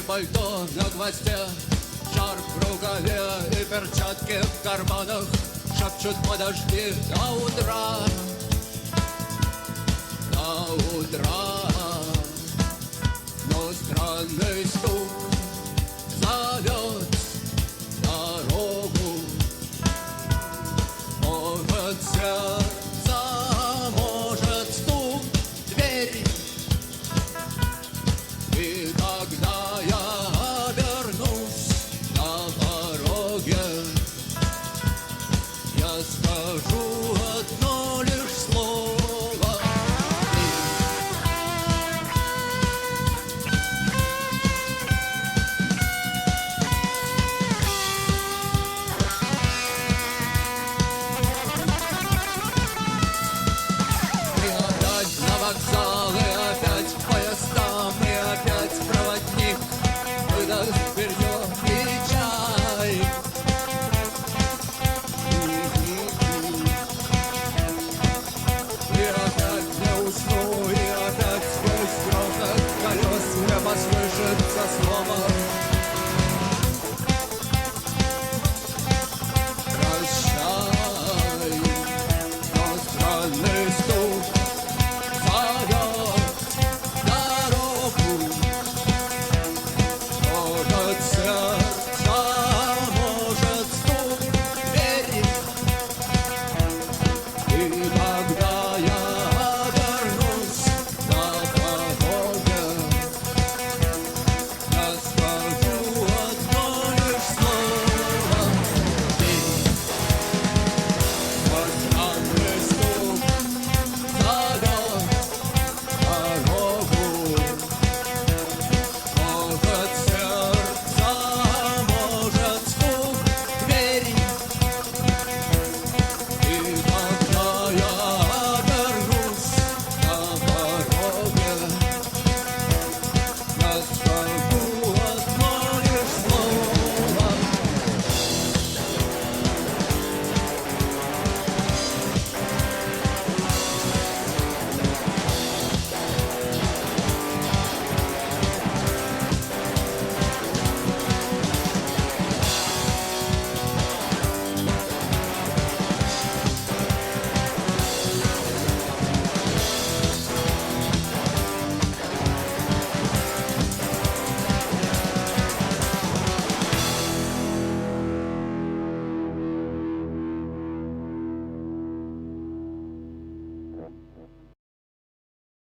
пальто на гвозде, шарф в рукаве и перчатки в карманах шепчут: подожди до утра, до утра. Но странный стук зовет дорогу, может сердце, может стук двери. И когда я обернусь на пороге, я скажу одно лишь слово: ты опять на вокзал, и опять поезда, и опять проводник выдаст белье и чай. И опять не усну, и опять сквозь грохот колес мне послышится слово: прощай. Но странный стук зовет дорогу, может сердце, может стук двери. И когда я обернусь на пороге, я скажу одно лишь слово: ты. Но странный стук зовет дорогу, может сердце, может стук двери. И когда я обернусь на пороге, я скажу